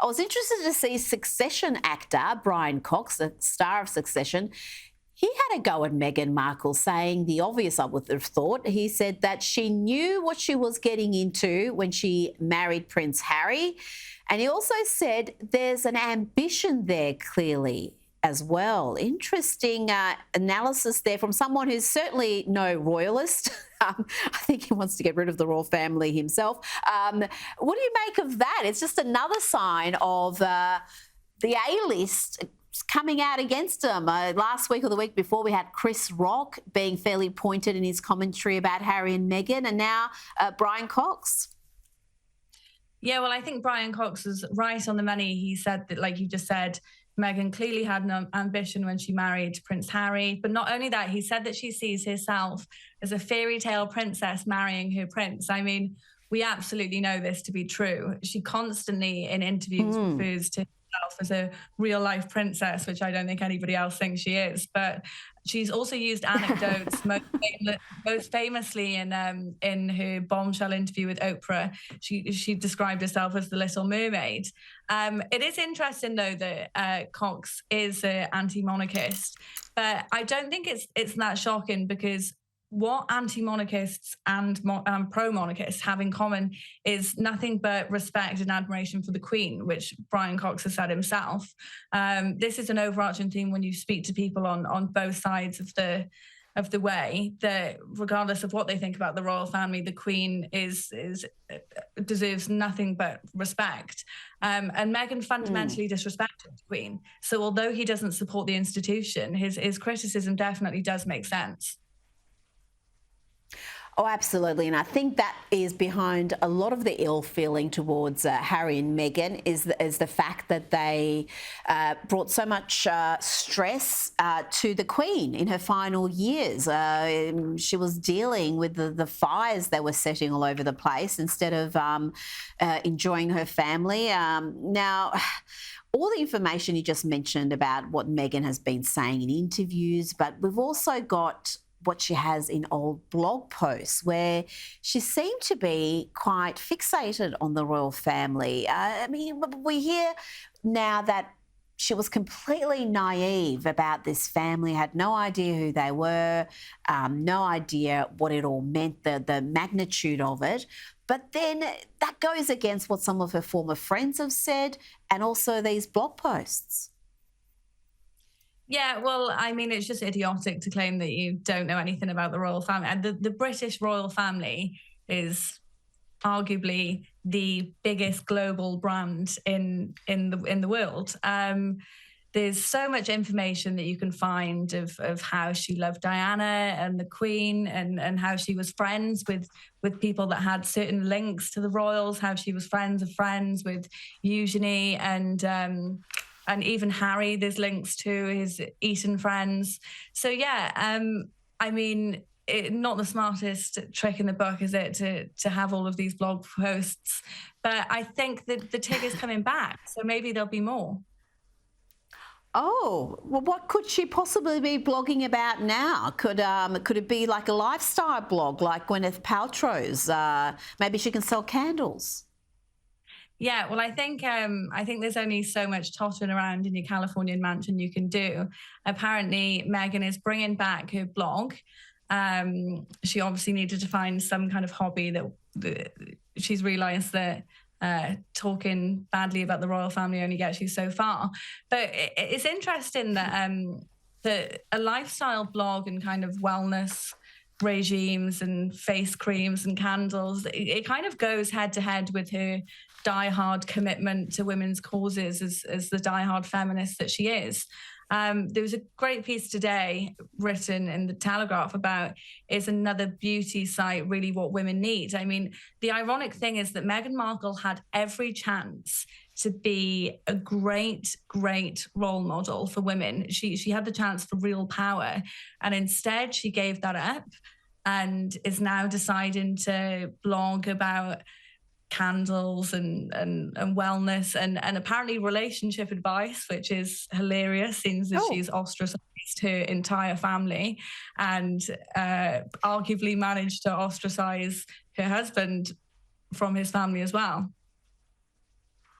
I was interested to see Succession actor Brian Cox, the star of Succession. He had a go at Meghan Markle, saying the obvious, I would have thought. He said that she knew what she was getting into when she married Prince Harry. And he also said there's an ambition there, clearly, as well. Interesting analysis there from someone who's certainly no royalist. I think he wants to get rid of the royal family himself. What do you make of that? It's just another sign of the A-list coming out against him. Last week or the week before, we had Chris Rock being fairly pointed in his commentary about Harry and Meghan, and now Brian Cox. Yeah, well, I think Brian Cox was right on the money. He said that, like you just said, Meghan clearly had an ambition when she married Prince Harry. But not only that, he said that she sees herself as a fairy tale princess marrying her prince. I mean, we absolutely know this to be true. She constantly, in interviews, refers to as a real life princess, which I don't think anybody else thinks she is. But she's also used anecdotes, most famously in her bombshell interview with Oprah. She described herself as the Little Mermaid. It is interesting though that Cox is an anti-monarchist, but I don't think it's that shocking, because what anti-monarchists and pro-monarchists have in common is nothing but respect and admiration for the Queen, which Brian Cox has said himself. This is an overarching theme when you speak to people on both sides of the way, that regardless of what they think about the royal family, the Queen deserves nothing but respect. And Meghan fundamentally disrespected the Queen. So although he doesn't support the institution, his criticism definitely does make sense. Oh, absolutely. And I think that is behind a lot of the ill feeling towards Harry and Meghan is the fact that they brought so much stress to the Queen in her final years. She was dealing with the fires that were setting all over the place instead of enjoying her family. Now, all the information you just mentioned about what Meghan has been saying in interviews, but we've also got what she has in old blog posts where she seemed to be quite fixated on the royal family. I mean, we hear now that she was completely naive about this family, had no idea who they were, no idea what it all meant, the magnitude of it. But then that goes against what some of her former friends have said, and also these blog posts. Yeah, well, I mean, it's just idiotic to claim that you don't know anything about the royal family. And the British royal family is arguably the biggest global brand in the world. There's so much information that you can find of how she loved Diana and the Queen, and how she was friends with people that had certain links to the royals, how she was friends of friends with Eugenie and even Harry. There's links to his Eton friends. So yeah, I mean, not the smartest trick in the book, is it, to have all of these blog posts? But I think that the TIG is coming back, so maybe there'll be more. Oh, well, what could she possibly be blogging about now? Could it be like a lifestyle blog, like Gwyneth Paltrow's? Maybe she can sell candles. Yeah, well, I think there's only so much tottering around in your Californian mansion you can do. Apparently, Meghan is bringing back her blog. She obviously needed to find some kind of hobby that she's realised that talking badly about the royal family only gets you so far. But it's interesting that a lifestyle blog and kind of wellness regimes and face creams and candles, it kind of goes head to head with her diehard commitment to women's causes as the diehard feminist that she is. There was a great piece today written in the Telegraph about, is another beauty site really what women need? I mean, the ironic thing is that Meghan Markle had every chance to be a great, great role model for women. She had the chance for real power, and instead she gave that up and is now deciding to blog about candles and wellness and apparently relationship advice, which is hilarious, since that she's ostracized her entire family and arguably managed to ostracize her husband from his family as well.